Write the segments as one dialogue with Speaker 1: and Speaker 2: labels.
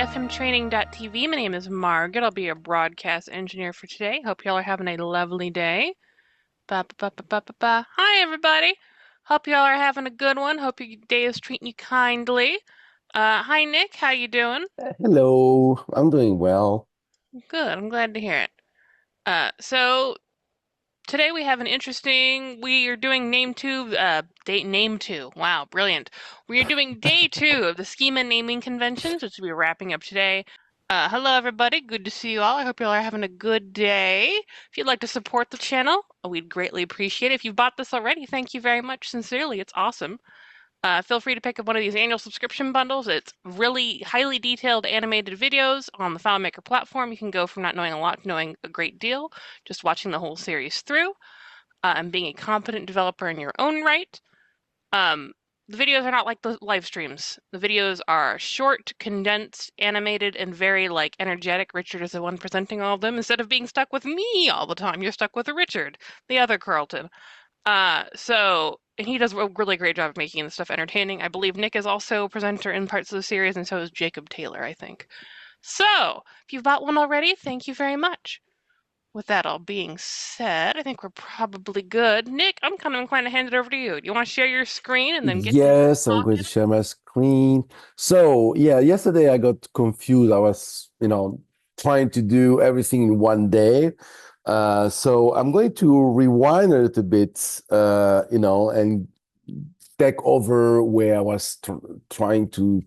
Speaker 1: fmtraining.tv. My name is Margaret. I'll be your broadcast engineer for today. Hope y'all are having a lovely day. Ba, ba, ba, ba, ba, ba, ba. Hi, everybody. Hope y'all are having a good one. Hope your day is treating you kindly. Hi, Nick. How you doing?
Speaker 2: Hello, I'm doing well.
Speaker 1: Good. I'm glad to hear it. So today we have we are doing name two. Wow, brilliant. We are doing day two of the Schema Naming Conventions, which we're wrapping up today. Hello everybody, good to see you all. I hope you all are having a good day. If you'd like to support the channel, we'd greatly appreciate it. If you've bought this already, thank you very much, sincerely, it's awesome. Feel free to pick up one of these annual subscription bundles. It's really highly detailed animated videos on the FileMaker platform. You can go from not knowing a lot to knowing a great deal, just watching the whole series through, and being a competent developer in your own right. The videos are not like the live streams. The videos are short, condensed, animated, and very energetic. Richard is the one presenting all of them. Instead of being stuck with me all the time, you're stuck with Richard, the other Carlton. And he does a really great job of making the stuff entertaining. I believe Nick is also a presenter in parts of the series, and so is Jacob Taylor, I think. So, if you've bought one already, thank you very much. With that all being said, I think we're probably good. Nick, I'm kind of inclined to hand it over to you. Do you want to share your screen and then get to
Speaker 2: Yes, I'm going to
Speaker 1: talking?
Speaker 2: share my screen. So, yeah, yesterday I got confused. I was, trying to do everything in one day. So I'm going to rewind a little bit, and take over where I was trying to,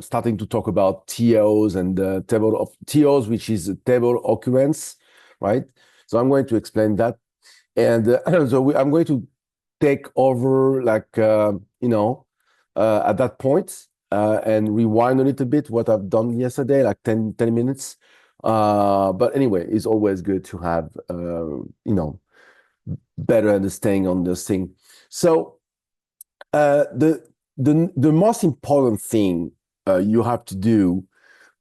Speaker 2: starting to talk about TOs and the table of TOs, which is a table occurrence, right? So I'm going to explain that. And I'm going to take over at that point and rewind a little bit what I've done yesterday, like 10 minutes. But anyway, it's always good to have better understanding on this thing. So the most important thing you have to do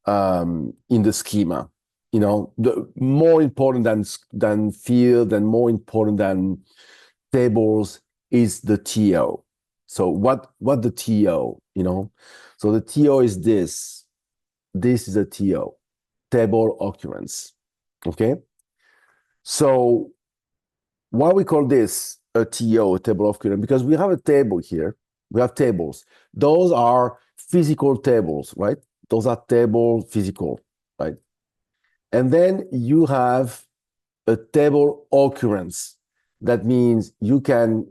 Speaker 2: in the schema, the more important than field and more important than tables is the TO. So what the TO, So the TO is this. This is a TO, table occurrence. Okay. So why we call this a TO, a table occurrence? Because we have a table here. We have tables. Those are physical tables, right? Those are table physical, right? And then you have a table occurrence. That means you can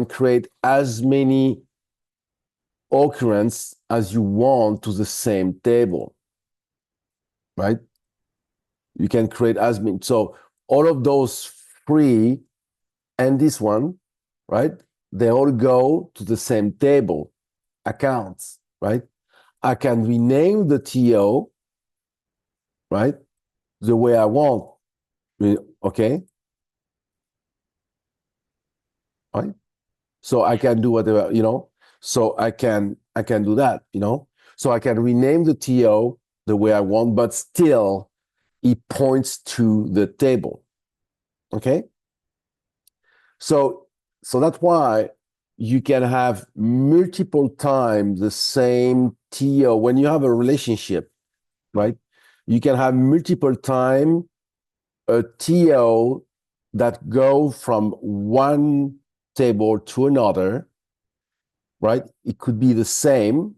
Speaker 2: create as many occurrences as you want to the same table, right? You can create as many. So all of those three and this one, right? They all go to the same table, accounts, right? I can rename the TO, right? The way I want, okay? Right? So I can do whatever, So I can do that, So I can rename the TO the way I want, but still it points to the table. Okay? So that's why you can have multiple times the same TO when you have a relationship, right? You can have multiple times a TO that go from one table to another, right? It could be the same,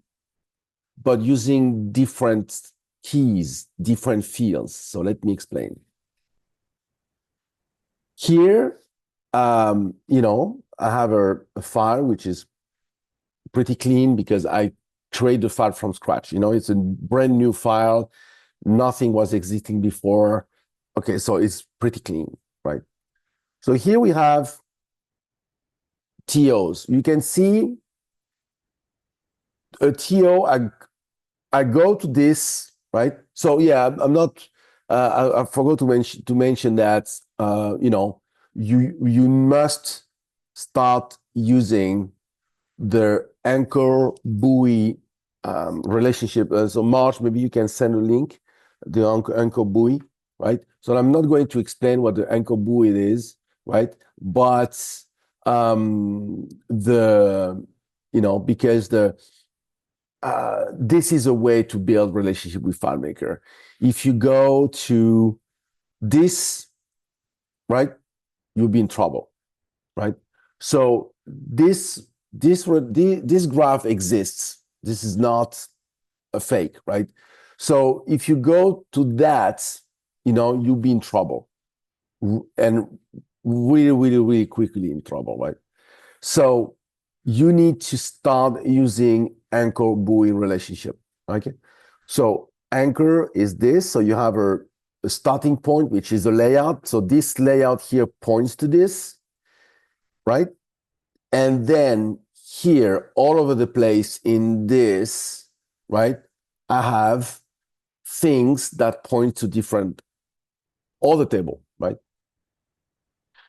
Speaker 2: but using different keys, different fields. So let me explain. Here, I have a file which is pretty clean because I create the file from scratch. It's a brand new file. Nothing was existing before. Okay, so it's pretty clean, right? So here we have TOs. You can see a TO, I go to this, right? So yeah, I'm not, I forgot to mention that, you must start using the anchor buoy relationship. So March, maybe you can send a link, the anchor buoy, right? So I'm not going to explain what the anchor buoy is, right? But because this is a way to build relationship with FileMaker. If you go to this, right, you'll be in trouble, right? So this graph exists. This is not a fake, right? So if you go to that, you'll be in trouble, and really, really, really quickly in trouble, right? So you need to start using anchor buoy relationship. Okay. So anchor is this. So you have a starting point, which is a layout. So this layout here points to this, right? And then here, all over the place in this, right, I have things that point to different other table, right?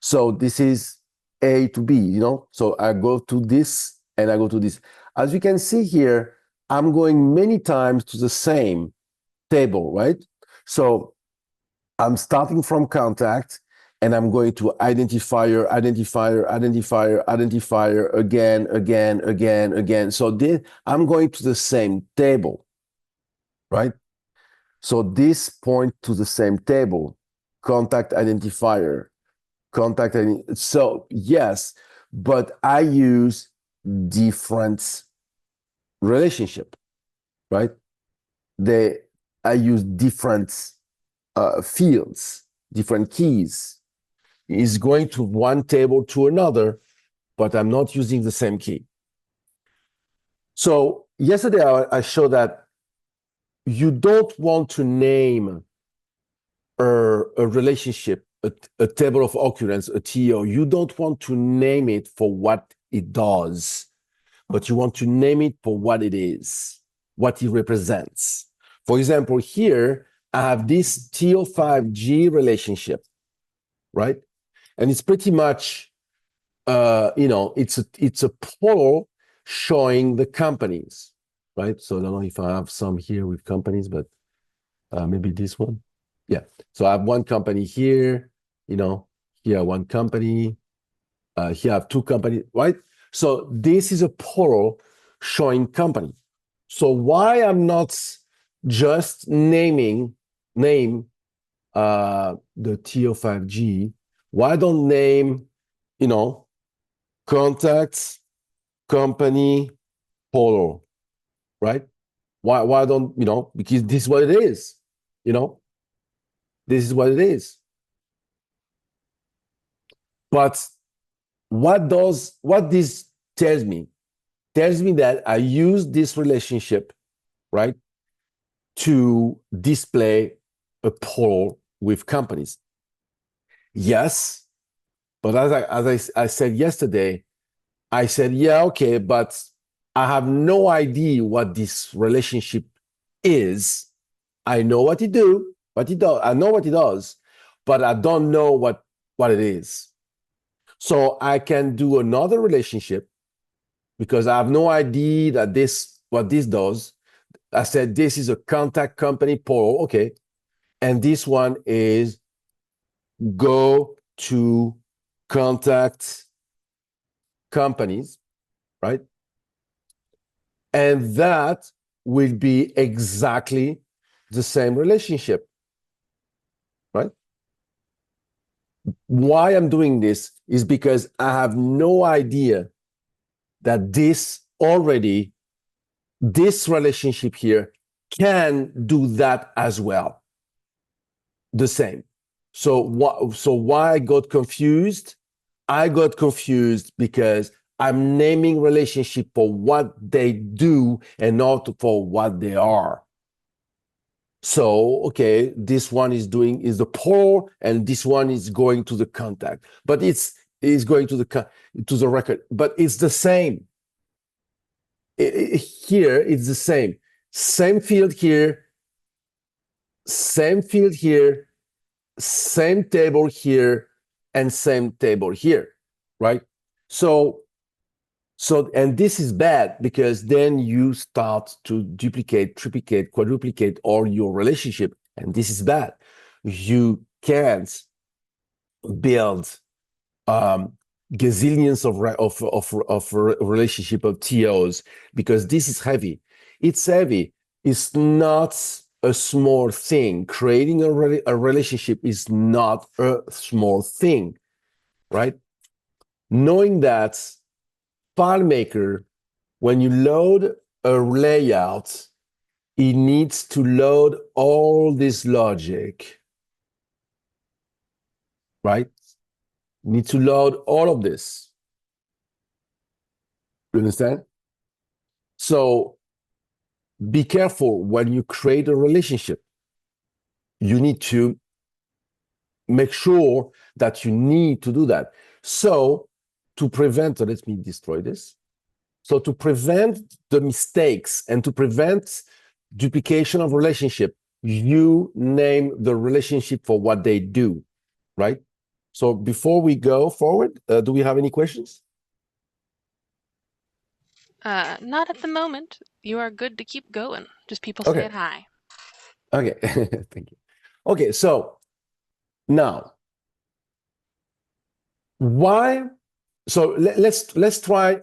Speaker 2: So this is A to B, So I go to this and I go to this. As you can see here, I'm going many times to the same table, right? So I'm starting from contact and I'm going to identifier, identifier, identifier, identifier, again, again, again, again. So I'm going to the same table, right? So this point to the same table, contact identifier, contact. So yes, but I use different relationship, right? I use different fields, different keys. Is going to one table to another, but I'm not using the same key. So yesterday I showed that you don't want to name a relationship, a table of occurrence, a TO. You don't want to name it for what it does, but you want to name it for what it is, what it represents. For example, here I have this TO5G relationship, right? And it's pretty much, it's a portal showing the companies, right? So I don't know if I have some here with companies, but maybe this one. Yeah. So I have one company here, here one company, here I have two companies, right? So this is a portal showing company. So why I'm not just name the TO5G, why don't name, contacts, company, portal, right? Why don't, because this is what it is, this is what it is. But what this tells me? Tells me that I use this relationship, right, to display a portal with companies. Yes, but as I said yesterday, I said, yeah, okay, but I have no idea what this relationship is. I know what it does. I know what it does, but I don't know what it is. So I can do another relationship because I have no idea that what this does. I said this is a contact company portal, okay, and this one is go to contact companies, right? And that will be exactly the same relationship, right? Why I'm doing this is because I have no idea that this relationship here can do that as well, the same. So why I got confused? I got confused because I'm naming relationship for what they do and not for what they are. So, okay, this one is the portal and this one is going to the contact, but it's going to the record, but it's the same. Here, it's the same. Same field here, same field here, same table here, and same table here, right? So, and this is bad because then you start to duplicate, triplicate, quadruplicate all your relationship, and this is bad. You can't build gazillions of relationship of TOs because this is heavy. It's heavy. It's not a small thing. Creating a relationship is not a small thing, right? Knowing that FileMaker, when you load a layout, it needs to load all this logic, right? Need to load all of this. You understand? So be careful when you create a relationship. You need to make sure that you need to do that. So to prevent, let me destroy this. So to prevent the mistakes and to prevent duplication of relationship, you name the relationship for what they do, right? So before we go forward, do we have any questions?
Speaker 1: Not at the moment. You are good to keep going. Just people
Speaker 2: Okay.
Speaker 1: saying hi.
Speaker 2: Okay, thank you. Okay, so now, why? So let's try.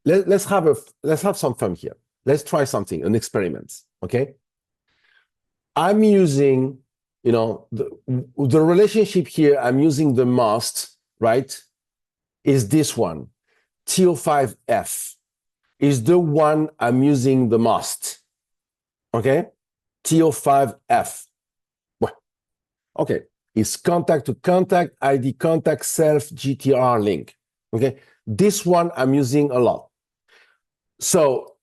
Speaker 2: Let's have some fun here. Let's try something, an experiment. Okay, I'm using, the relationship here. I'm using the most, right? Is this one, TO5F, is the one I'm using the most. Okay, TO5F. Okay, it's contact to contact, ID contact, self, GTR link. Okay, this one I'm using a lot. So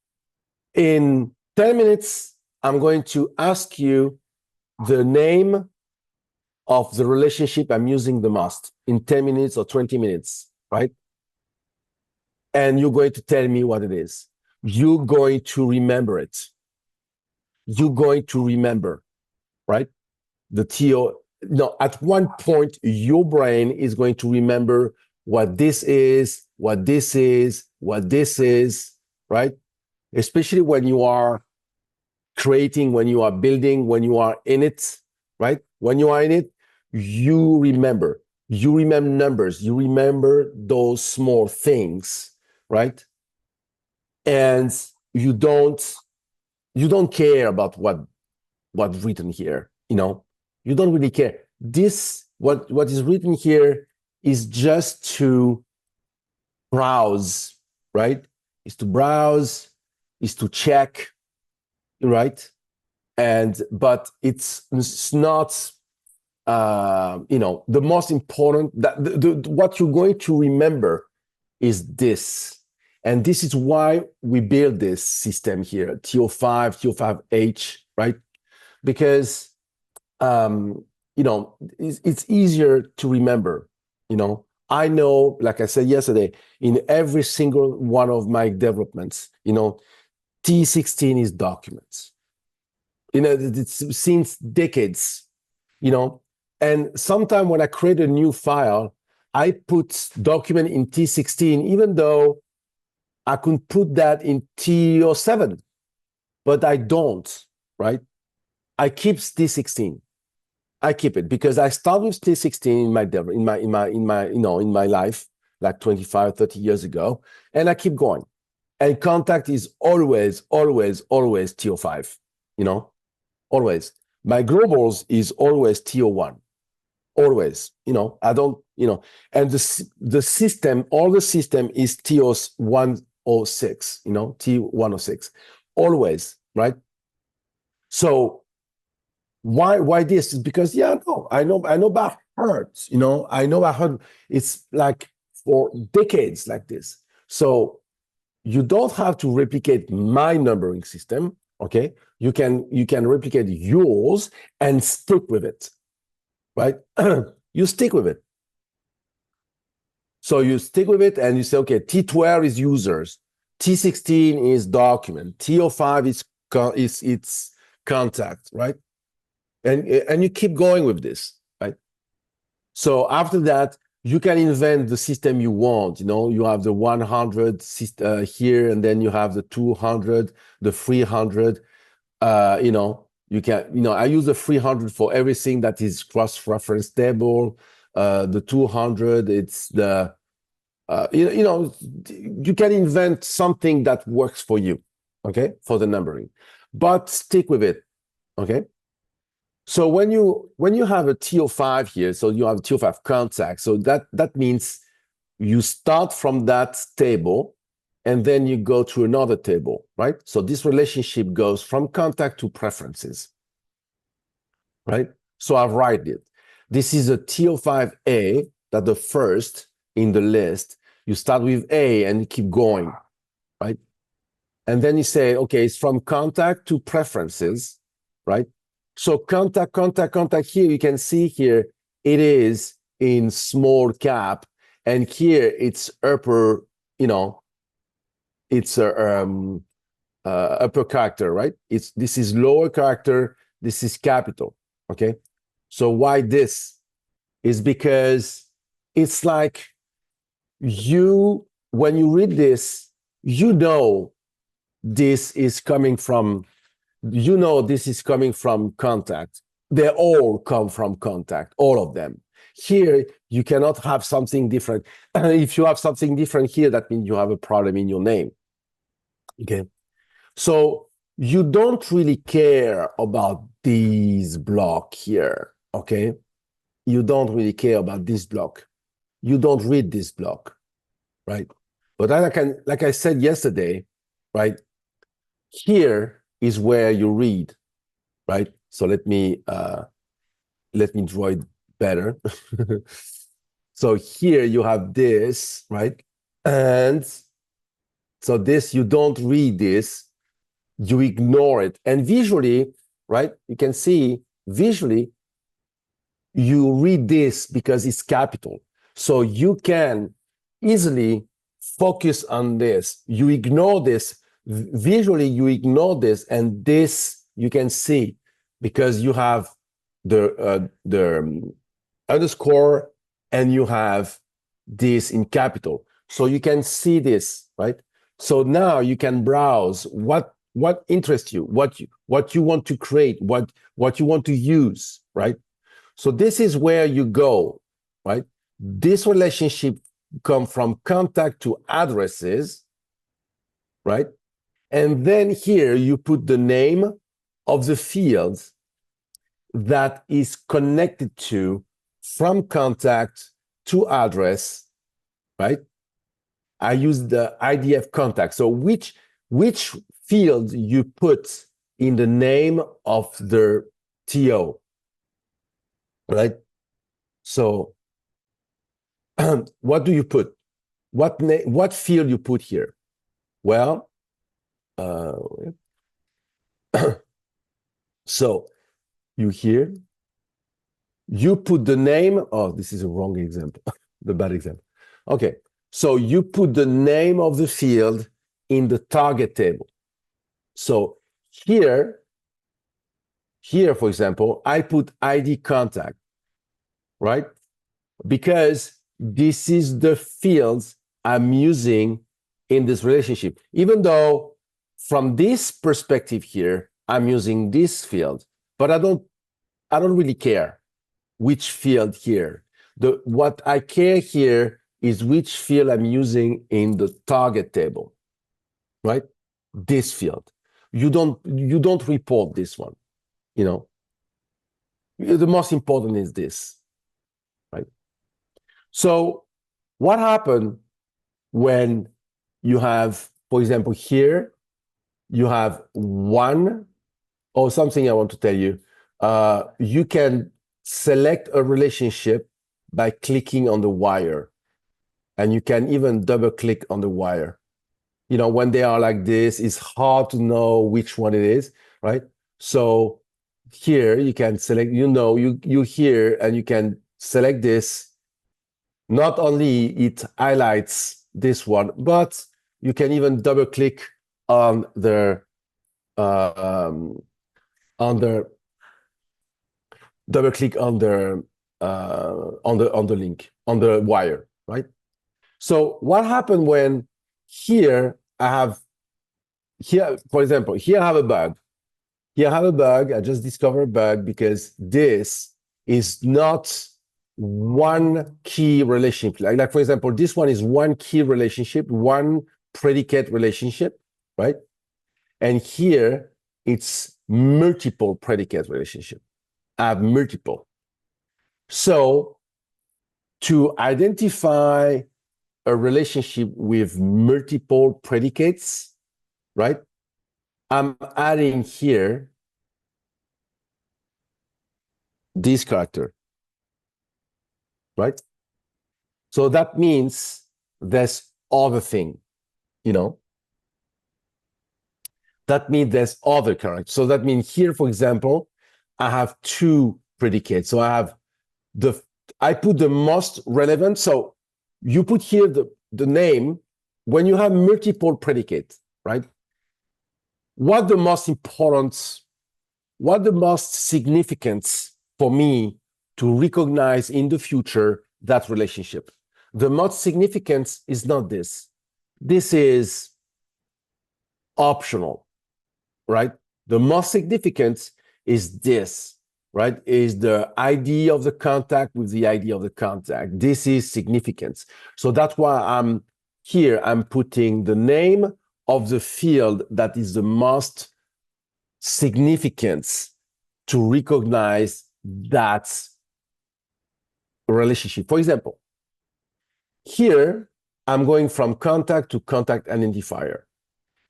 Speaker 2: in 10 minutes, I'm going to ask you the name of the relationship I'm using the most in 10 minutes or 20 minutes, right? And you're going to tell me what it is. You're going to remember it. You're going to remember, right? The TO. No, at one point, your brain is going to remember what this is, what this is, what this is, right? Especially when you are creating, when you are building, when you are in it, right? When you are in it, you remember. You remember numbers. You remember those small things, right? And you don't care about what's written here, you don't really care. This, what is written here is just to browse, right? Is to browse, is to check, right? But it's not, the most important, that what you're going to remember is this. And this is why we build this system here, TO5, TO5H, right? Because it's easier to remember. I know, like I said yesterday, in every single one of my developments, T16 is documents. It's since decades, and sometimes when I create a new file, I put document in T16, even though I could put that in TO7, but I don't, right? I keep T16. I keep it because I started with T16 in my life, like 25, 30 years ago, and I keep going. And contact is always TO5, always. My globals is always TO1, always. I don't, and the system, all the system is TO106, T106, always, right? So why this is because I know about hertz, I know about hertz. It's like for decades like this. So you don't have to replicate my numbering system. Okay, you can replicate yours and stick with it, right? You stick with it. So you stick with it and you say, okay, T12 is users, T16 is document, TO5 is its contact, right? And you keep going with this, right? So after that, you can invent the system you want. You have the 100 here, and then you have the 200, the 300. You can, I use the 300 for everything that is cross-reference table. The 200, it's the, you can invent something that works for you, okay, for the numbering. But stick with it, okay? So when you have a TO5 here, so you have a TO5 contact, so that means you start from that table and then you go to another table, right? So this relationship goes from contact to preferences, right? So I've write it. This is a TO5A, that the first in the list. You start with A and you keep going, right? And then you say, okay, it's from contact to preferences, right? So contact, contact, contact here, you can see here, it is in small cap. And here it's upper, it's upper character, right? This is lower character, this is capital, okay? So why this? Is because it's like when you read this, this is coming from, this is coming from contact. They all come from contact, all of them. Here, you cannot have something different. If you have something different here, that means you have a problem in your name. Okay. So you don't really care about these block here. Okay. You don't really care about this block. You don't read this block, right? But like I said yesterday, right? Here is where you read, right? So let me draw it better. So here you have this, right? And so this, you don't read this, you ignore it. And visually, right? You can see visually, you read this because it's capital. So you can easily focus on this. You ignore this. Visually, you ignore this, and this you can see because you have the underscore and you have this in capital. So you can see this, right? So now you can browse what interests you, what you want to create, what you want to use, right? So this is where you go, right? This relationship come from contact to addresses, right? And then here you put the name of the field that is connected to from contact to address, right? I use the IDF contact. So which field you put in the name of the TO, right? So what do you put? What field you put here? Well, so you put the name. Oh, this is a wrong example, the bad example. Okay, so you put the name of the field in the target table. So here, for example, I put ID contact, right? Because this is the fields I'm using in this relationship. Even though from this perspective here, I'm using this field, but I don't really care which field here. What I care here is which field I'm using in the target table, right? This field. You don't report this one, The most important is this, right? So what happened when you have, for example, here, you have one, or something I want to tell you. You can select a relationship by clicking on the wire. And you can even double click on the wire. When they are like this, it's hard to know which one it is, right? So here you can select, you here, and you can select this. Not only it highlights this one, but you can even double click on the double click on the link, on the wire, right? So what happened when here I have, for example, here I have a bug. Here I have a bug. I just discovered a bug because this is not one key relationship. Like for example, this one is one key relationship, one predicate relationship, right? And here it's multiple predicate relationship. I have multiple. So to identify a relationship with multiple predicates, right? I'm adding here this character, right? So that means there's other thing, you know? That means there's other character. So that means here, for example, I have two predicates. So I put the most relevant. So you put here the name when you have multiple predicates, right? What the most significance for me to recognize in the future that relationship? The most significance is not this. This is optional, right? The most significance is this, right? Is the ID of the contact with the ID of the contact. This is significance. So that's why I'm putting the name of the field that is the most significance to recognize that relationship. For example, here I'm going from contact to contact identifier.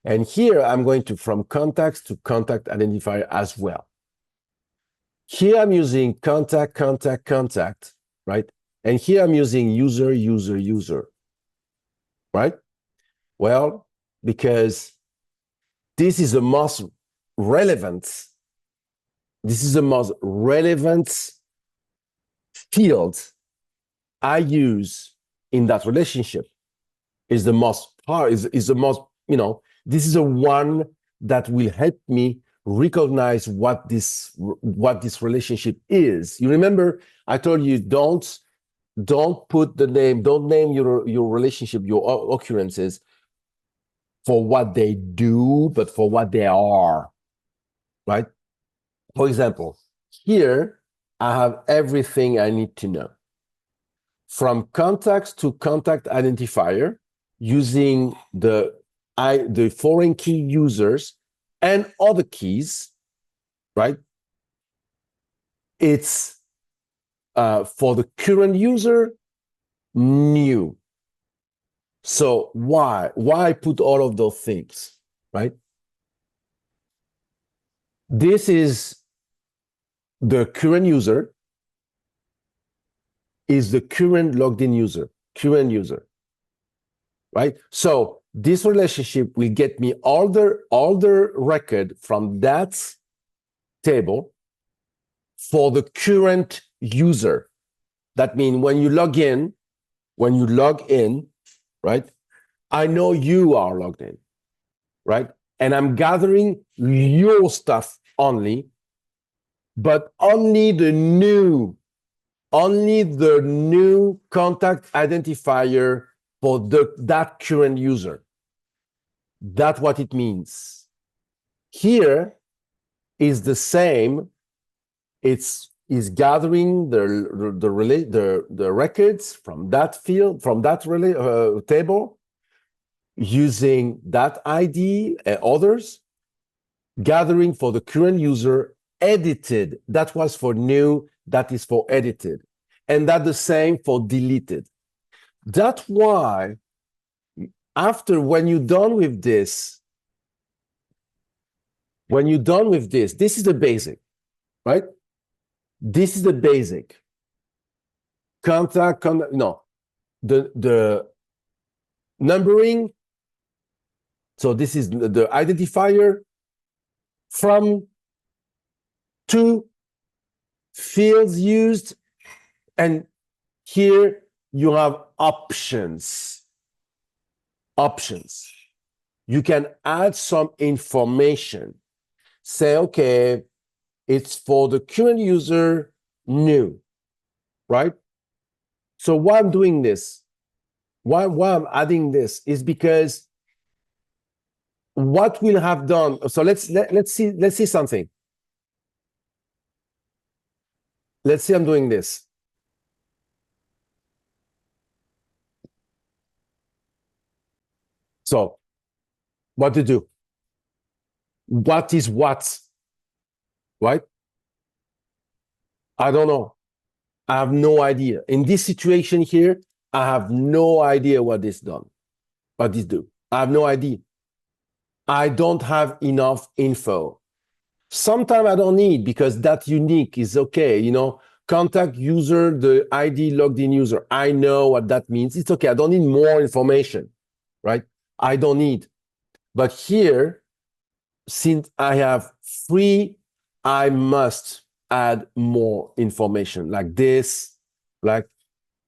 Speaker 2: And here I'm going from contacts to contact identifier as well. Here I'm using contact, contact, contact, right? And here I'm using user, user, user, right? Well, because this is the most relevant, field I use in that relationship. Is the most, this is the one that will help me recognize what this relationship is. You remember I told you don't put the name, don't name your relationship, your occurrences for what they do, but for what they are, right? For example, here I have everything I need to know. From contacts to contact identifier, using the foreign key users and other keys, right? It's for the current user, new. So why put all of those things, right? This is the current user, is the current logged in user, right? So this relationship will get me all the record from that table for the current user. That means when you log in, right? I know you are logged in, right? And I'm gathering your stuff only, but only the new contact identifier for that current user. That's what it means. Here is the same. It's gathering the records from that field, from that table, using that ID and others, gathering for the current user, edited. That was for new, that is for edited. And that's the same for deleted. That's why when you're done with this, this is the basic, right? This is the basic. The numbering. So this is the identifier, from, to, fields used, and here you have options. You can add some information. Say, okay, it's for the current user, new, right? So why I'm doing this, why I'm adding this is because what we'll have done. So let's see something. Let's say I'm doing this. So what to do? what is what, right? I don't know. I have no idea. In this situation here, I have no idea what this do. I have no idea. I don't have enough info. Sometimes I don't need because that unique is okay. You know, contact user, the ID logged in user. I know what that means. It's okay. I don't need more information, right? I don't need. But here, since I have three, I must add more information like this, like,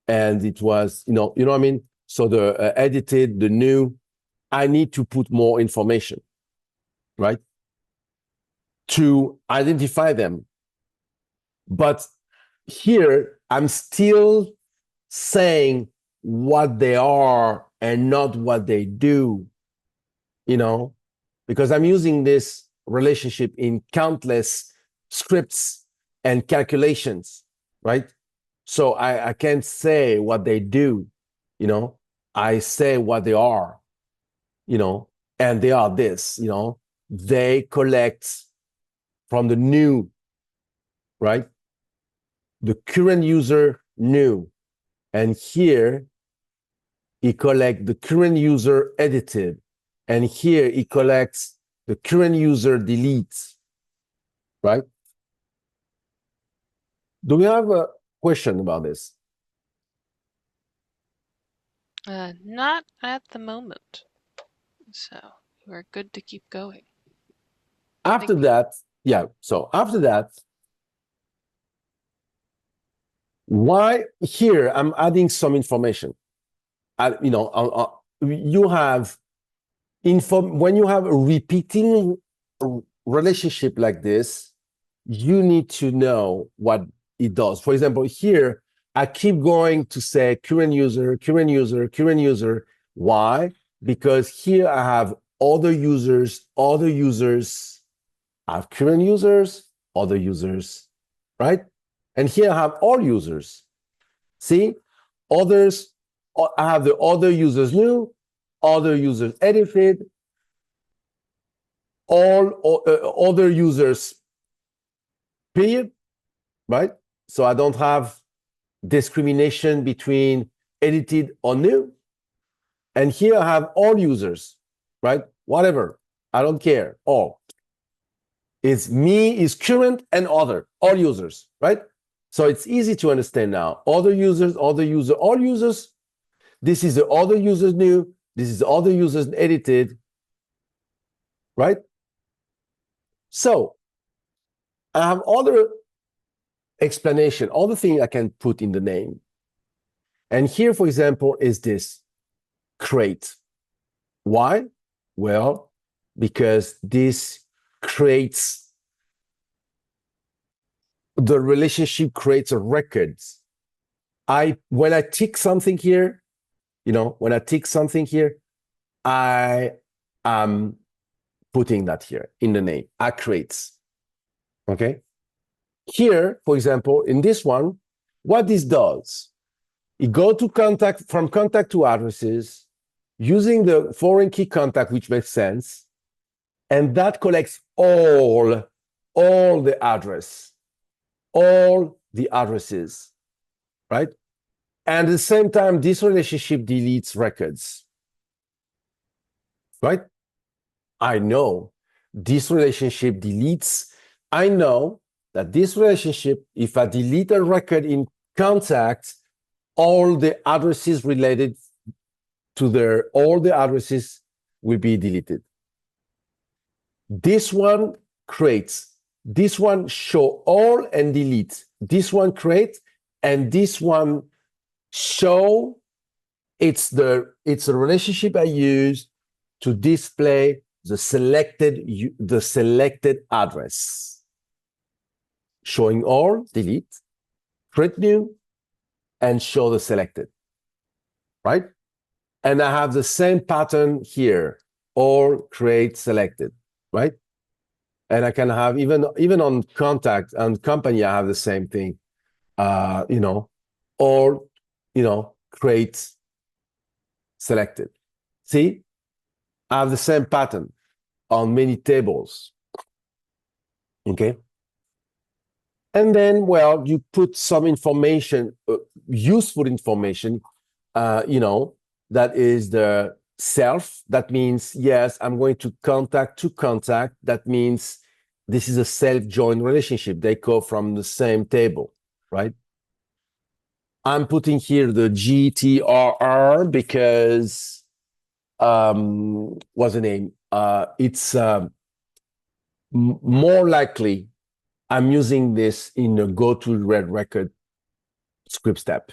Speaker 2: and it was, you know what I mean? So the edited, the new, I need to put more information, right? To identify them. But here, I'm still saying what they are and not what they do, you know, because I'm using this relationship in countless scripts and calculations, right? So I can't say what they do, you know, I say what they are, you know, and they are this, you know, they collect from the new, right? The current user new. And here, he collects the current user edited. And here, he collects the current user deletes, right? Do we have a question about this?
Speaker 1: Not at the moment. So we're good to keep going.
Speaker 2: After that, yeah, so after that, why here I'm adding some information. You know, you have when you have a repeating relationship like this, you need to know what it does. For example, here I keep going to say current user, current user, current user. Why? Because here I have other users, I have current users, other users, right? And here I have all users. See, others, I have the other users new, other users edited, all other users, period, right? So I don't have discrimination between edited or new. And here I have all users, right? Whatever, I don't care, all. It's me, is current and other, all users, right? So it's easy to understand now. Other users, other user, all users. This is the other users new. This is the other users edited, right? So I have other explanation, other thing I can put in the name. And here, for example, is this create. Why? Well, because this creates the relationship creates a records. When I tick something here, you know, when I tick something here, I am putting that here in the name. I creates. Okay. Here, for example, in this one, what this does, it go to contact from contact to addresses using the foreign key contact, which makes sense, and that collects all the address, all the addresses, right? And at the same time, this relationship deletes records, right? I know this relationship deletes. I know that this relationship, if I delete a record in contact, all the addresses related to all the addresses will be deleted. This one creates, this one show all and delete, this one create, and this one show. It's the relationship I use to display the selected address. Showing all, delete, create new, and show the selected, right? And I have the same pattern here, all, create, selected, right? And I can have even on contact and company, I have the same thing, you know, all, you know, create, selected. See, I have the same pattern. on many tables. Okay. And then, well, you put some information, useful information, that is the self. That means, yes, I'm going to contact. That means this is a self-joined relationship. They go from the same table, right? I'm putting here the GTRR because, what's the name? It's more likely I'm using this in a go to red record script step,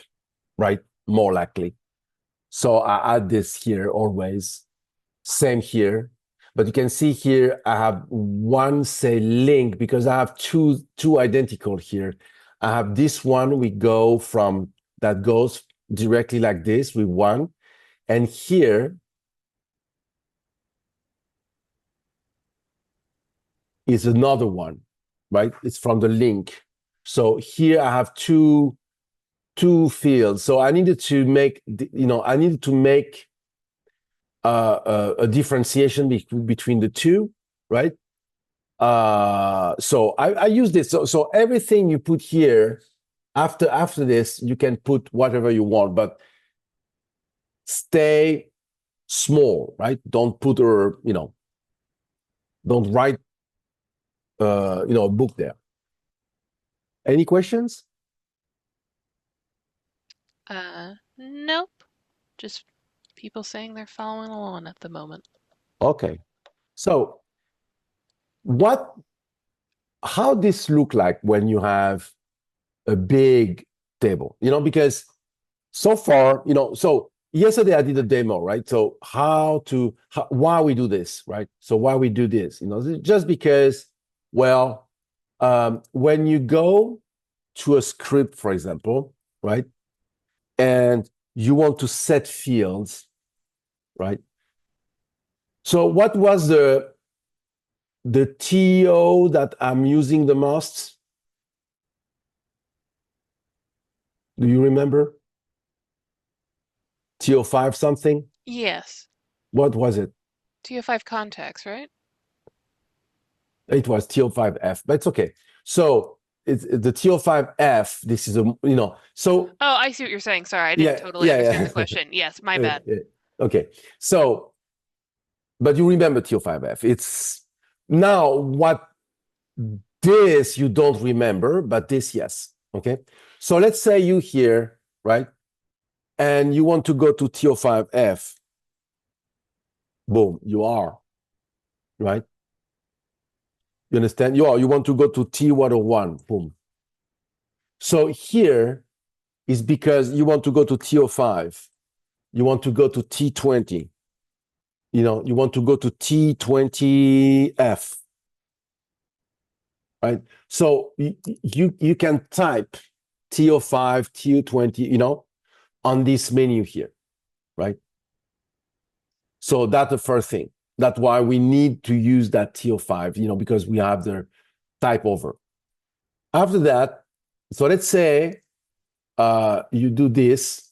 Speaker 2: right? More likely. So I add this here always. Same here. But you can see here, I have one, say, link, because I have two identical here. I have this one, that goes directly like this with one. And here is another one, right? It's from the link. So here I have two fields. So I needed to make, a differentiation between the two, right? So I use this. So everything you put here, after this, you can put whatever you want, but stay small, right? Don't put don't write a book there. Any questions?
Speaker 1: Nope. Just people saying they're following along at the moment.
Speaker 2: Okay. So how this look like when you have a big table, because so far, so yesterday I did a demo, right? So why we do this, right? So why we do this, just because, well, when you go to a script, for example, right? And you want to set fields, right? So what was the TO that I'm using the most? Do you remember? TO5 something?
Speaker 1: Yes.
Speaker 2: What was it?
Speaker 1: TO5 contacts, right?
Speaker 2: It was TO5F, but it's okay. So it's the TO5F. This is so.
Speaker 1: Oh, I see what you're saying. Sorry, I didn't totally understand the question. Yes, my bad.
Speaker 2: Okay. So, but you remember TO5F. It's now what this you don't remember, but this, yes. Okay. So let's say you here, right? And you want to go to TO5F. Boom, you are, right? You understand? You want to go to T101. Boom. So here is because you want to go to TO5. You want to go to T20. You want to go to T20F. Right? So you can type TO5, TO20, on this menu here, right? So that's the first thing. That's why we need to use that TO5, because we have the type over. After that, so let's say you do this,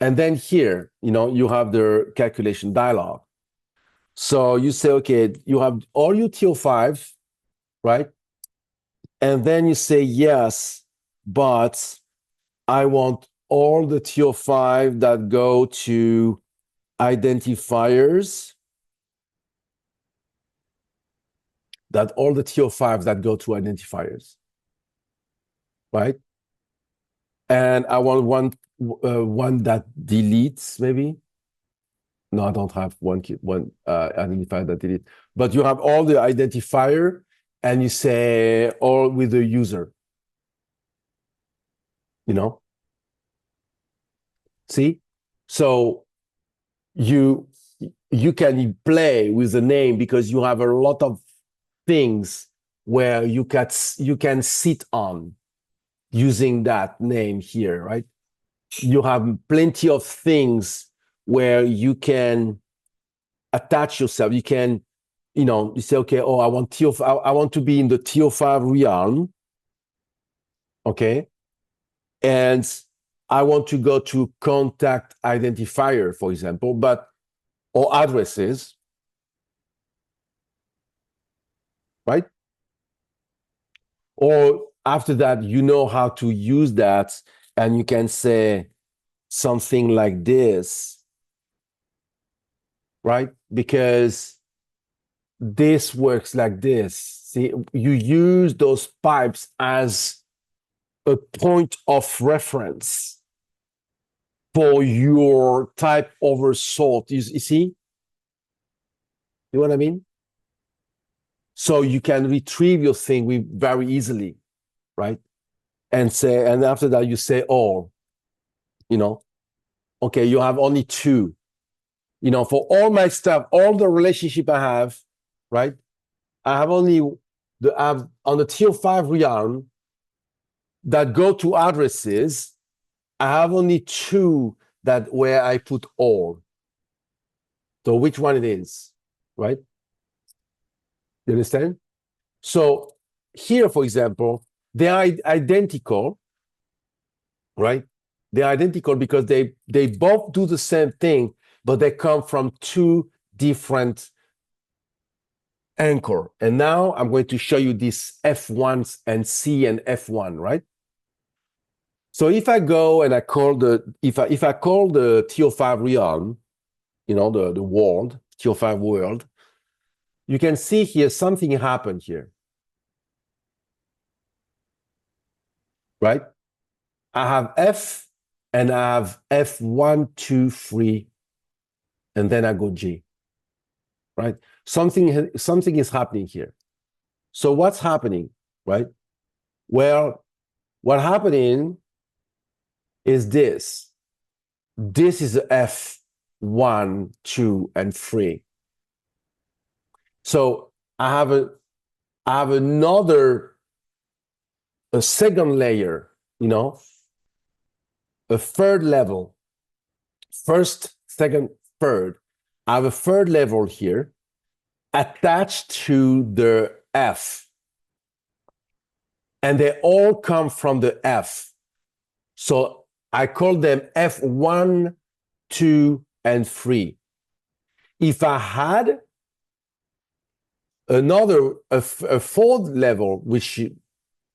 Speaker 2: and then here, you have the calculation dialog. So you say, okay, you have all your TO5, right? And then you say, yes, but I want all the TO5 that go to identifiers, all the TO5s that go to identifiers, right? And I want one that deletes, maybe. No, I don't have one identifier that deletes. But you have all the identifier, and you say all with the user. See? So you can play with the name because you have a lot of things where you can sit on using that name here, right? You have plenty of things where you can attach yourself. You can, you say, okay, I want to be in the TO5 realm, okay? And I want to go to contact identifier, for example, or addresses. right? Or after that, you know how to use that, and you can say something like this, right? Because this works like this. See, you use those pipes as a point of reference for your type over sort. You see? You know what I mean? So you can retrieve your thing very easily, right? And say, and after that, you say all, okay, you have only two. For all my stuff, all the relationship I have, right? I have only on the tier 5 realm that go to addresses. I have only two that where I put all. So which one it is, right? You understand? So here, for example, they are identical, right? They're identical because they both do the same thing, but they come from two different anchor. And now I'm going to show you these F1s and C and F1, right? So if I go and I call if I call the TO5 realm, the world, TO5 world, you can see here something happened here, right? I have F and I have F1, 2, 3, and then I go G, right? Something is happening here. So what's happening, right? Well, what happening is this. This is F1, 2, and 3. So I have a second layer, a third level, first, second, third. I have a third level here attached to the F. And they all come from the F. So I call them F1, 2, and 3. If I had a fourth level, which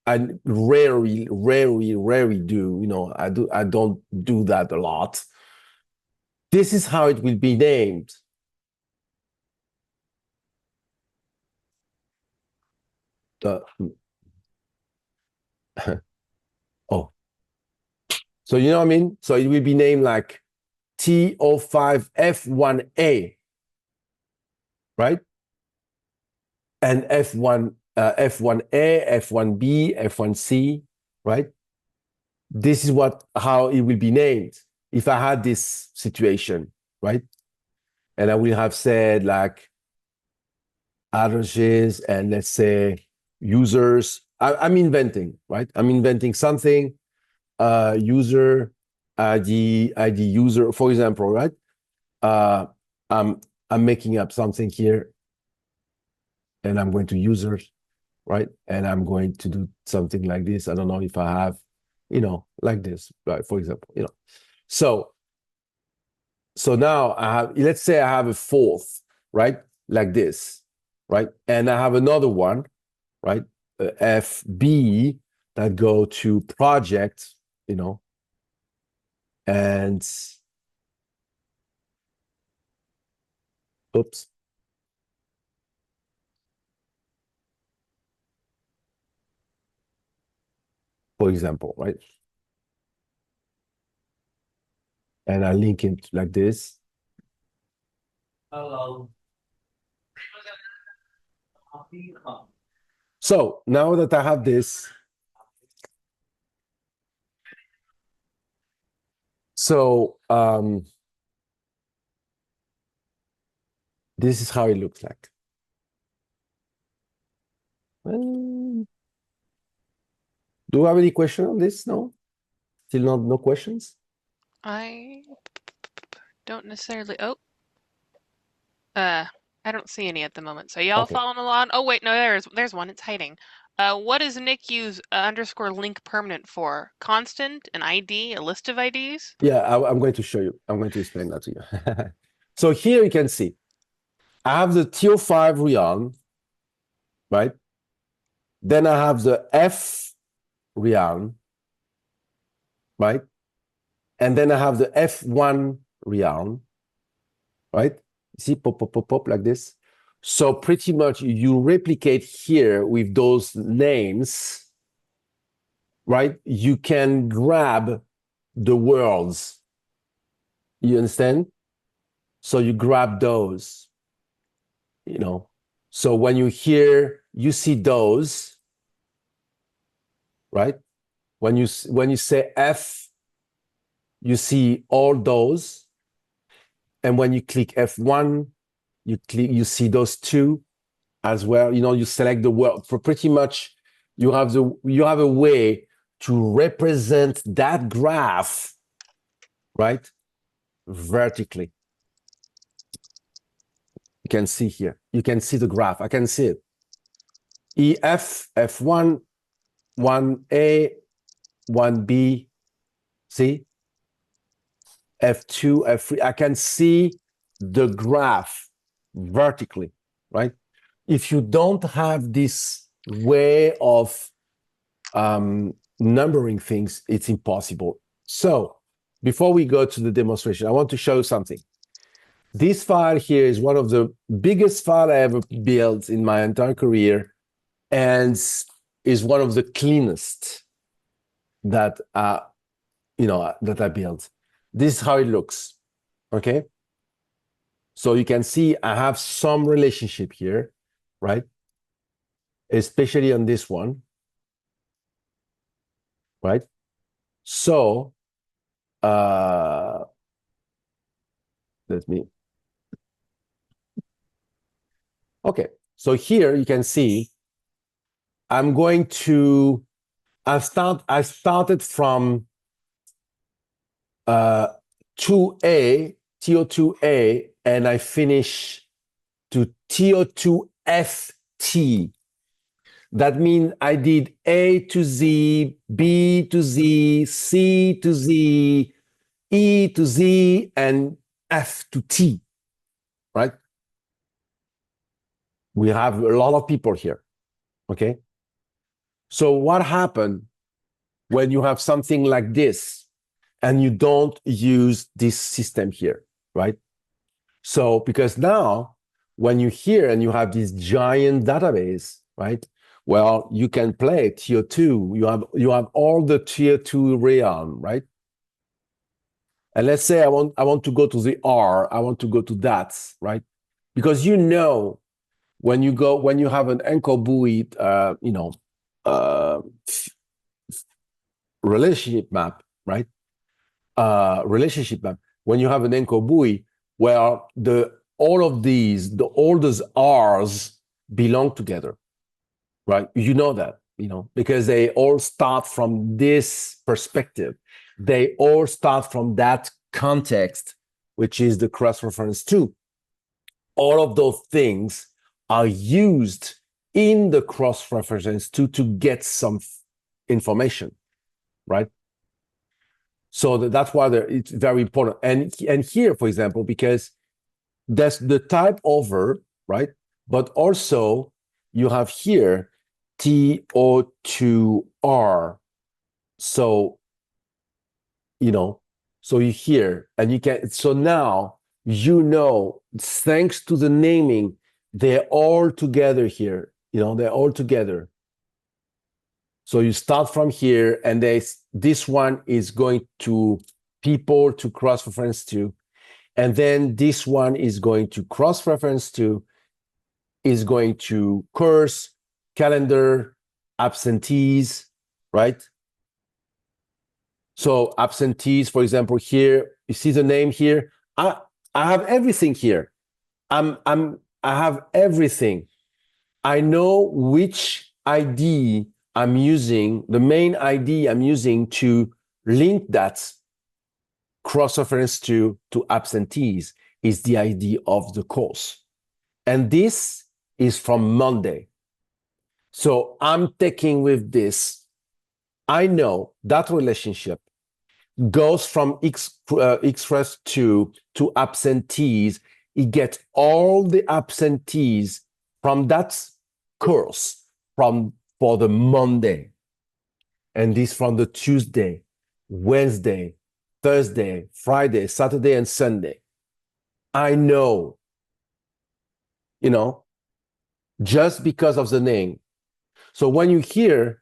Speaker 2: I rarely do, I don't do that a lot. This is how it will be named. Oh, so you know what I mean? So it will be named like TO5F1A, right? And F1, F1A, F1B, F1C, right? This is how it will be named if I had this situation, right? And I will have said like addresses and let's say users. I'm inventing, right? I'm inventing something, user, ID user, for example, right? I'm making up something here and I'm going to users, right? And I'm going to do something like this. I don't know if I have, like this, right? For example, So now I have, let's say I have a fourth, right? Like this, right? And I have another one, right? FB that go to project, and oops. For example, right? And I link it like this. Hello. So now that I have this, so this is how it looks like. Do you have any question on this? No? Still no questions?
Speaker 1: I don't necessarily. I don't see any at the moment. So y'all
Speaker 2: Okay.
Speaker 1: following along? Oh wait, no, there's one. It's hiding. What does Nick use underscore link permanent for? Constant, an ID, a list of IDs?
Speaker 2: Yeah, I'm going to show you. I'm going to explain that to you. So here you can see, I have the TO5 realm, right? Then I have the F realm, right? And then I have the F1 realm, right? See, pop, pop, pop, pop, like this. So pretty much you replicate here with those names, right? You can grab the worlds. You understand? So you grab those, you know. So when you see those, right? When you say F, you see all those. And when you click F1, you see those two as well. You know, you select the world. For pretty much you have a way to represent that graph, right? Vertically. You can see here. You can see the graph. I can see it. EF, F1, 1A, 1B. See? F2, F3. I can see the graph vertically, right? If you don't have this way of numbering things, it's impossible. So before we go to the demonstration, I want to show you something. This file here is one of the biggest files I ever built in my entire career, and is one of the cleanest that that I built. This is how it looks. Okay. So you can see I have some relationship here, right? Especially on this one, right? So let me. Okay, so here you can see I'm going to. I started from 2A, TO2A, and I finish to TO2FT. That means I did A to Z, B to Z, C to Z, E to Z, and F to T, right? We have a lot of people here, okay? So what happened when you have something like this and you don't use this system here, right? So because now when you hear and you have this giant database, right? Well, you can play tier 2. You have all the tier 2 realm, right? And let's say I want to go to the R, I want to go to that, right? Because you know when you have an anchor buoy, relationship map, right? Relationship map. When you have an anchor buoy, well, all those R's belong together, right? You know that, because they all start from this perspective. They all start from that context, which is the cross-reference 2. All of those things are used in the cross-reference 2 to get some information, right? So that's why it's very important. And here, for example, because that's the type over, right? But also you have here TO2R. So, so you hear, and you can, so now, thanks to the naming, they're all together here, they're all together. So you start from here, and this one is going to people to cross-reference to, and then this one is going to cross-reference to, is going to course, calendar, absentees, right? So absentees, for example, here, you see the name here. I have everything here. I have everything. I know which ID I'm using, the main ID I'm using to link that cross-reference to absentees is the ID of the course. And this is from Monday. So I'm taking with this, I know that relationship goes from express to absentees. It gets all the absentees from that course, from for the Monday, and this from the Tuesday, Wednesday, Thursday, Friday, Saturday, and Sunday. I know, just because of the name. So when you hear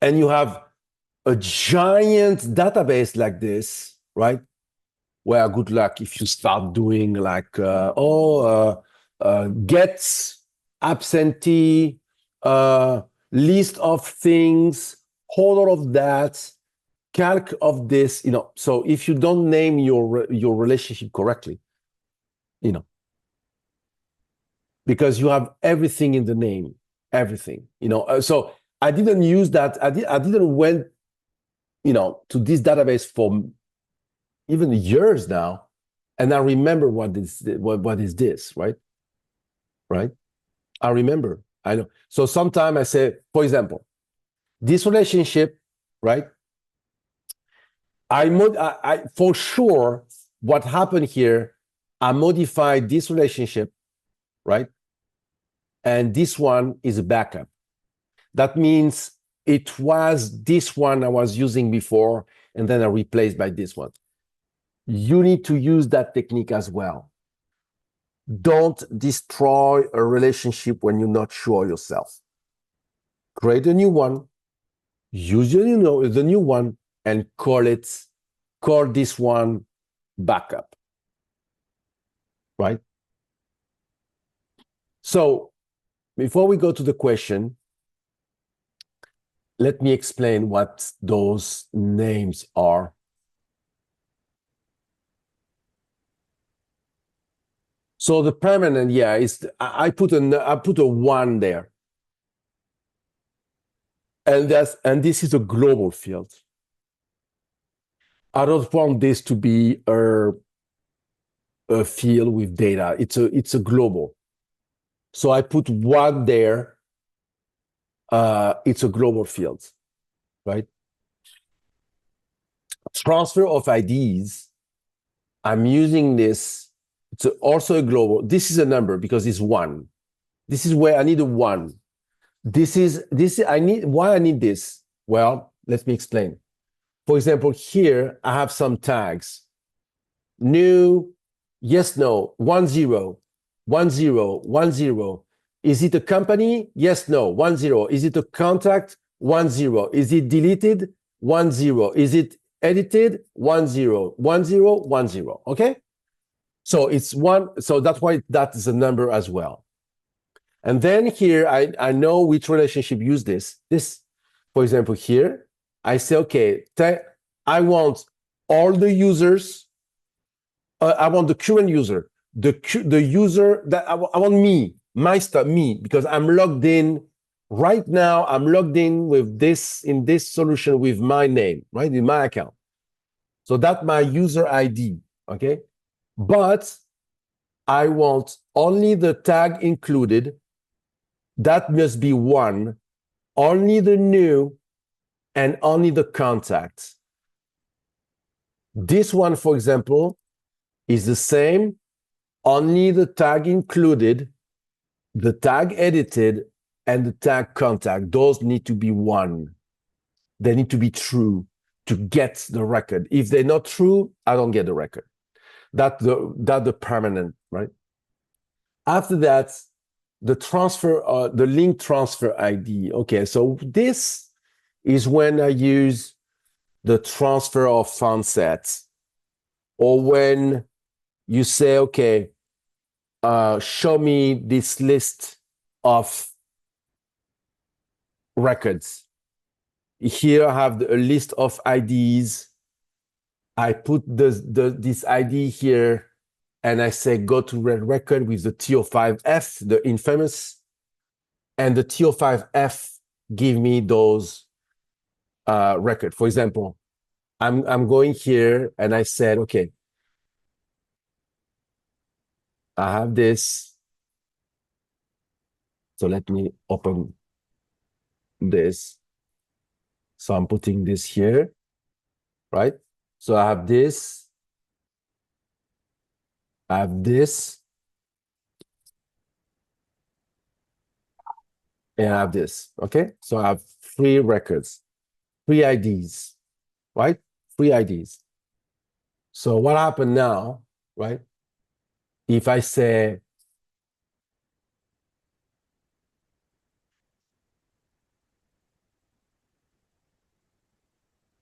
Speaker 2: and you have a giant database like this, right? Well, good luck if you start doing like, gets, absentee, list of things, whole lot of that, calc of this, So if you don't name your relationship correctly, because you have everything in the name, everything, So I didn't use that. I didn't went, to this database for even years now, and I remember what is this, right? Right? I remember. I know. So sometimes I say, for example, this relationship, right? I for sure what happened here, I modified this relationship, right? And this one is a backup. That means it was this one I was using before, and then I replaced by this one. You need to use that technique as well. Don't destroy a relationship when you're not sure yourself. Create a new one, use the new one, and call this one backup. Right? So before we go to the question, let me explain what those names are. So the permanent, I put a one there. And this is a global field. I don't want this to be a field with data. It's a global. So I put one there. It's a global field, right? Transfer of IDs. I'm using this. It's also a global. This is a number because it's one. This is where I need a one. Why I need this? Well, let me explain. For example, here I have some tags. New, yes, no, 10, 10, 10. Is it a company? Yes, no, 10. Is it a contact? 10. Is it deleted? 10. Is it edited? 10, 10, 10. Okay? So it's one. So that's why that is a number as well. And then here, I know which relationship use this. This, for example, here, I say, okay, I want all the users. I want the current user, the user that I want me, my stuff, me, because I'm logged in right now. I'm logged in with this in this solution with my name, right, in my account. So that's my user ID, okay? But I want only the tag included. That must be one, only the new, and only the contacts. This one, for example, is the same, only the tag included, the tag edited, and the tag contact. Those need to be one. They need to be true to get the record. If they're not true, I don't get the record. That's the permanent, right? After that, the link transfer ID. Okay, so this is when I use the transfer of fund sets, or when you say, okay, show me this list of records. Here I have a list of IDs. I put this ID here, and I say go to record with the TO5F, the infamous, and the TO5F give me those records. For example, I'm going here, and I said, okay, I have this. So let me open this. So I'm putting this here, right? So I have this. I have this. and I have this, okay? So I have 3 records, 3 IDs, right? 3 IDs. So what happened now, right? If I say,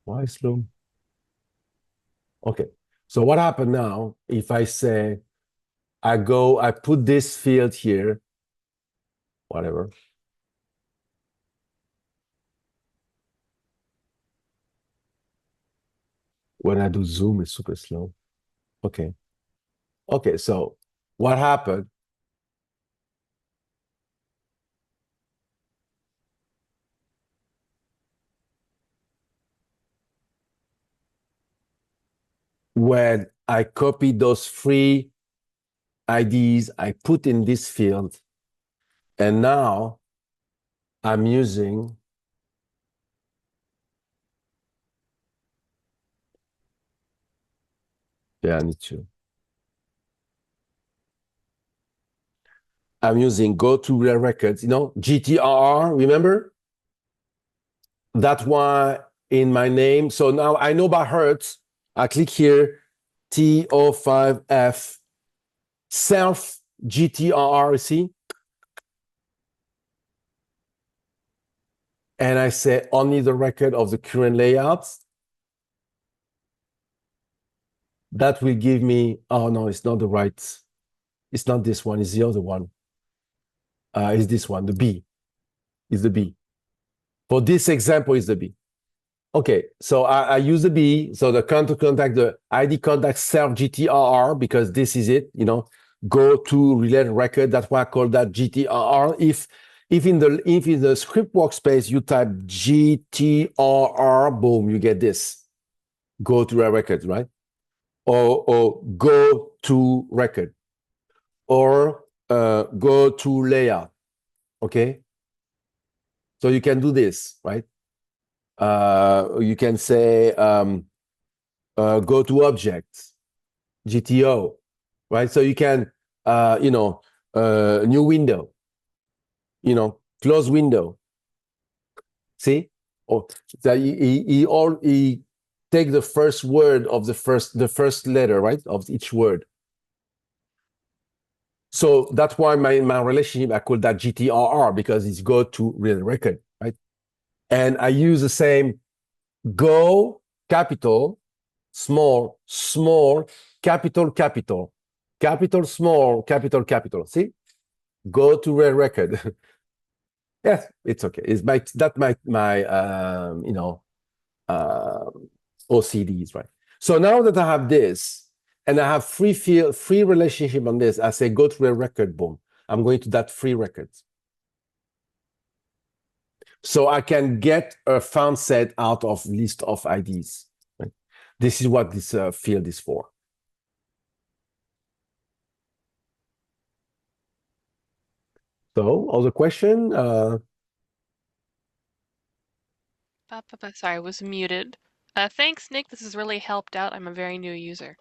Speaker 2: why slow? Okay. So what happened now, if I say, I put this field here, whatever. When I do zoom, it's super slow. Okay. Okay, so what happened? When I copied those 3 IDs, I put in this field, and now I'm using I need to. I'm using go to real records, GTRR, remember? That's why in my name. So now I know by heart, I click here, T05F, self GTRR, see? And I say only the record of the current layouts. That will give me, oh no, it's not the right, it's not this one, it's the other one. It's this one, the B, is the B. For this example, is the B. Okay, so I use the B, so the contact, the ID contact self GTRR, because this is it, go to related record. That's why I call that GTRR. If in the script workspace you type GTRR, boom, you get this. Go to a record, right? Or go to record, or go to layout. Okay, so you can do this, right? You can say go to objects, GTO, right? So you can new window, close window. See? Or that he take the first word of the first letter, right, of each word. So that's why my relationship, I call that GTRR, because it's go to real record, right? And I use the same go, capital, small, small, capital, capital, capital, small, capital, capital. See? Go to real record. Yes, it's okay. It's my OCDs, right? So now that I have this, and I have free relationship on this, I say go to a record, boom. I'm going to that free records. So I can get a found set out of list of IDs. Right? This is what this field is for. So, other question?
Speaker 1: Sorry, I was muted. Thanks, Nick. This has really helped out. I'm a very new user.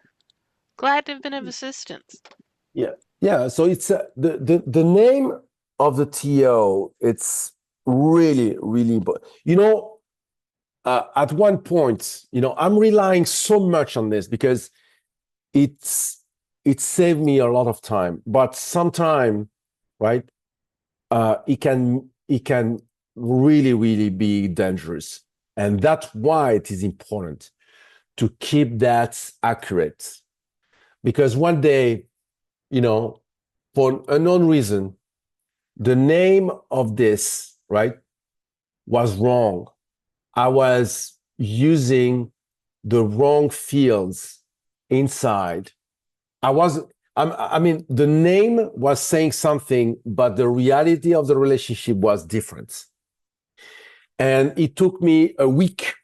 Speaker 1: Glad to have been of assistance.
Speaker 2: Yeah. So it's the name of the TO. It's really, really important. At one point, I'm relying so much on this because it saved me a lot of time. But sometime, right, it can really, really be dangerous, and that's why it is important to keep that accurate. Because one day, for an unknown reason, the name of this, right, was wrong. I was using the wrong fields inside. The name was saying something, but the reality of the relationship was different. And it took me a week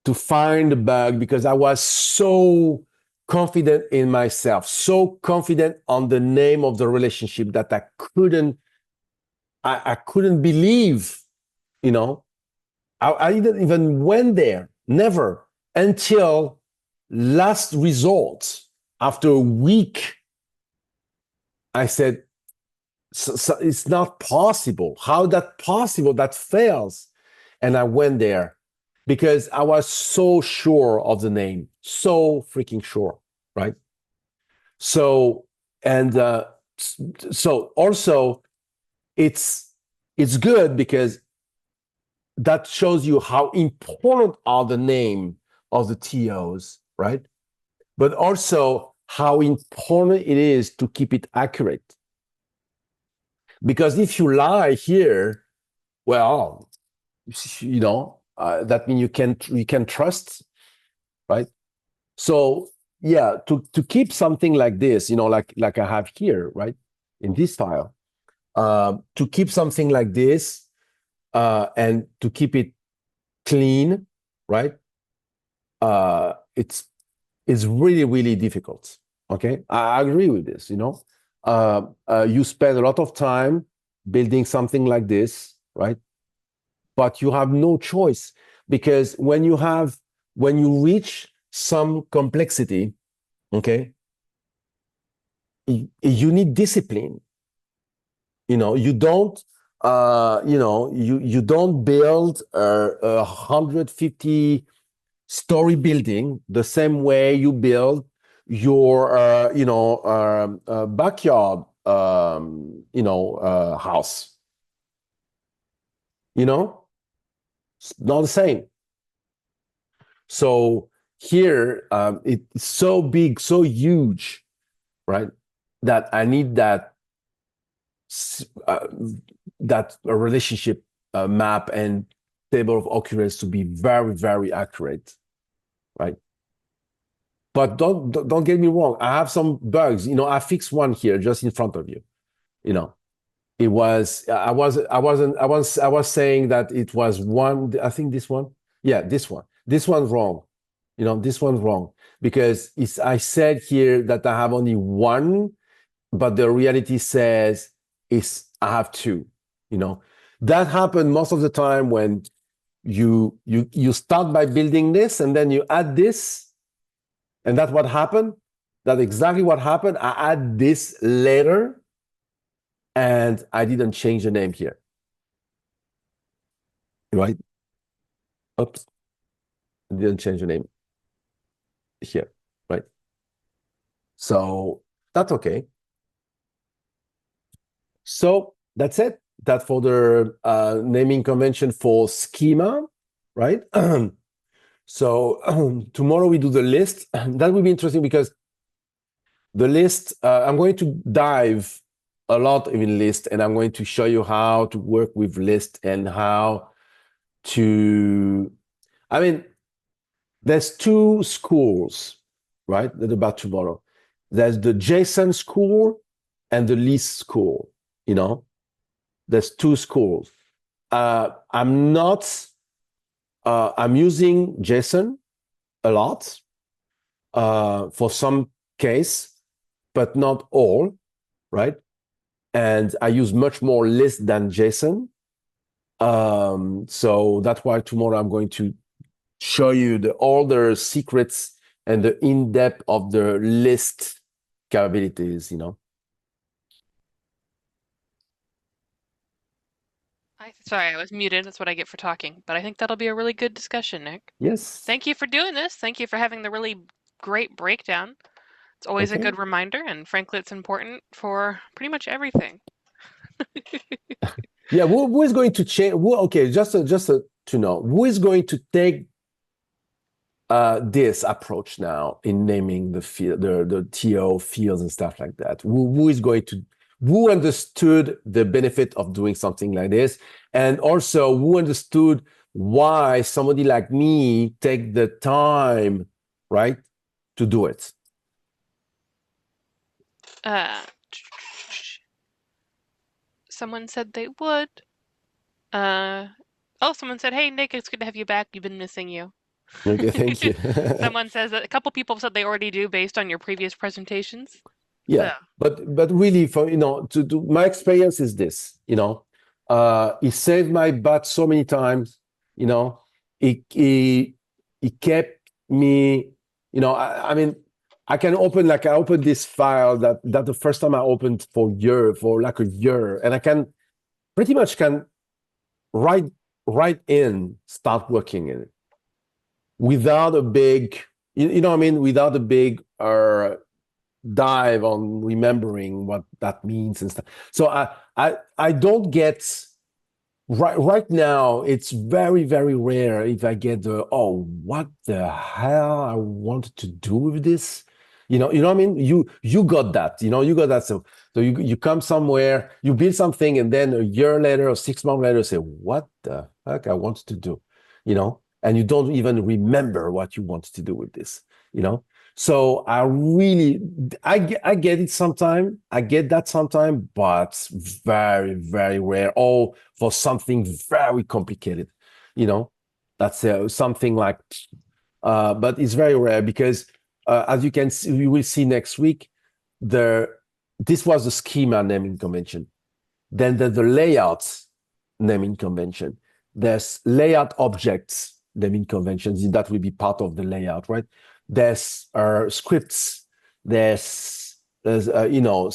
Speaker 2: to find the bug because I was so confident in myself, so confident on the name of the relationship that I couldn't believe, I didn't even went there, never, until last resort. After a week, I said, So it's not possible. How that possible? That fails. And I went there because I was so sure of the name, so freaking sure, right? So and so also it's good because that shows you how important are the name of the TOs, right? But also how important it is to keep it accurate. Because if you lie here, well, that means you can trust, right? So yeah, to keep something like this, like I have here, right, in this file, to keep something like this and to keep it clean, right? It's really really difficult. Okay, I agree with this. You spend a lot of time building something like this, right? But you have no choice because when you reach some complexity, okay, you need discipline. You don't you don't build a 150 story building the same way you build your backyard house. It's not the same. So here it's so big, so huge, right, that I need uh, that relationship map and table of occurrence to be very very accurate, right? But don't get me wrong, I have some bugs. I fixed one here just in front of you. It was I was saying that it was one. I think this one. Yeah, this one's wrong. This one's wrong because I said here that I have only one, but the reality says I have two. That happened most of the time when you start by building this and then you add this, and that's what happened. That's exactly what happened. I add this later, and I didn't change the name here. Right? Oops. I didn't change the name here. Right? So that's okay. So that's it. That's for the naming convention for schema, right? So tomorrow we do the list. That will be interesting because the list, I'm going to dive a lot in list, and I'm going to show you how to work with list and how to, there's two schools, right, that about tomorrow. There's the JSON school and the list school. There's two schools. I'm using JSON a lot for some case, but not all, right? And I use much more list than JSON. So that's why tomorrow I'm going to show you all the secrets and the in-depth of the list capabilities.
Speaker 1: Sorry, I was muted. That's what I get for talking. But I think that'll be a really good discussion, Nick.
Speaker 2: Yes.
Speaker 1: Thank you for doing this. Thank you for having the really great breakdown. It's always a
Speaker 2: Okay.
Speaker 1: good reminder, and frankly, it's important for pretty much everything.
Speaker 2: Yeah. Who is going to change? Okay. Just to know, who is going to take this approach now in naming the field, the TO fields and stuff like that? Who understood the benefit of doing something like this, and also who understood why somebody like me take the time, right, to do it?
Speaker 1: Uh, Someone said they would. Someone said, "Hey, Nick, it's good to have you back. You've been missing you."
Speaker 2: Okay, thank you.
Speaker 1: Someone says that a couple people said they already do based on your previous presentations.
Speaker 2: Yeah,
Speaker 1: So,
Speaker 2: but really, for to do, my experience is this. He saved my butt so many times. He kept me. I mean, I can open I opened this file that the first time I opened for like a year, and I can pretty much can right start working in it without a big, you know what I mean, without a big dive on remembering what that means and stuff. So I don't get right now. It's very, very rare if I get what the hell I wanted to do with this. You know what I mean? You got that, you got that. So you come somewhere, you build something, and then a year later or 6 months later, say, what the heck I wanted to do, and you don't even remember what you wanted to do with this, So I get it sometime. I get that sometime, but very, very rare. Or for something very complicated, that's something like, but it's very rare because as you can see, you will see next week, this was the schema naming convention. Then there's the layout naming convention. There's layout objects naming conventions. That will be part of the layout, right? There's scripts. There's variable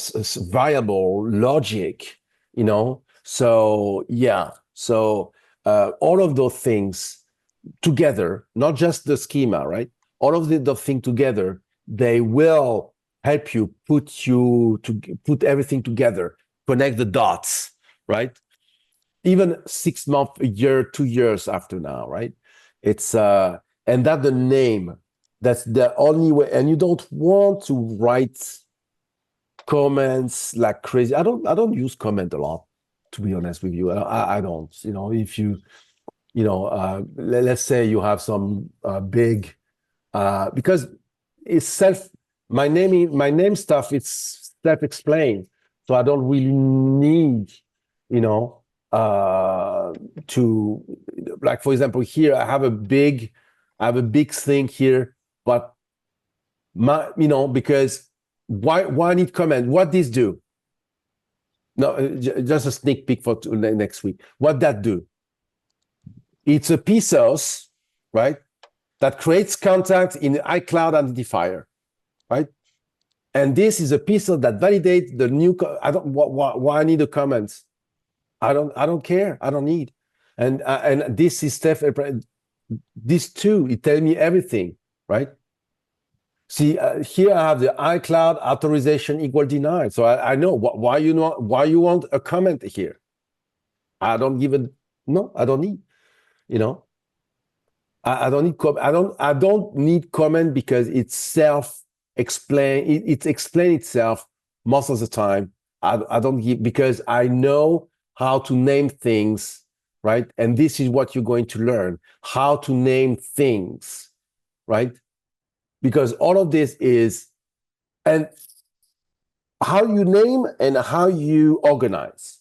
Speaker 2: logic. So yeah. So all of those things together, not just the schema, right? All of the thing together, they will help you put everything together, connect the dots, right? Even 6 months, a year, 2 years after now, right? It's and that the name, that's the only way. And you don't want to write comments like crazy. I don't use comment a lot, to be honest with you. I don't. If you let's say you have some big because it's my name stuff, it's self-explained, so I don't really need to, like, for example, here I have a big thing here, but because why need comment? What this do? No, just a sneak peek for next week. What that do? It's a piece source, right, that creates contact in the iCloud identifier, right? And this is a piece that validates the new. Why I need a comment? I don't care. I don't need. And this is stuff. This too, it tells me everything, right? See, here I have the iCloud authorization equal denied, so I know why you want a comment here. I don't give it. No, I don't need. I don't need I don't need comment because it's self-explain. It explains itself most of the time. I don't give, because I know how to name things, right? And this is what you're going to learn, how to name things, right? Because all of this is, and how you name and how you organize,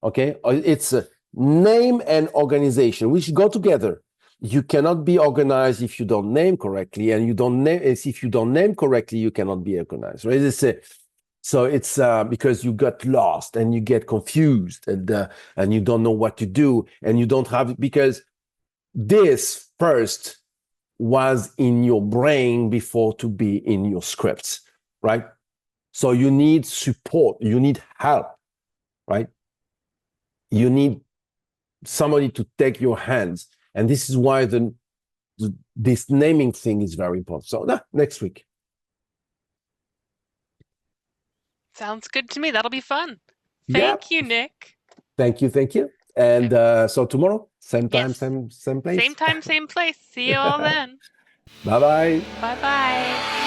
Speaker 2: okay? It's a name and organization, which go together. You cannot be organized if you don't name correctly, and if you don't name correctly, you cannot be organized, right? So it's because you got lost and you get confused and you don't know what to do, and you don't have, because this first was in your brain before to be in your scripts, right? So you need support, you need help, right? You need somebody to take your hands. And this is why this naming thing is very important. So next week.
Speaker 1: Sounds good to me. That'll be fun.
Speaker 2: Yeah.
Speaker 1: Thank you, Nick.
Speaker 2: Thank you. And so tomorrow, same time,
Speaker 1: Yes.
Speaker 2: same place.
Speaker 1: Same time, same place. See you all then.
Speaker 2: Bye-bye.
Speaker 1: Bye-bye.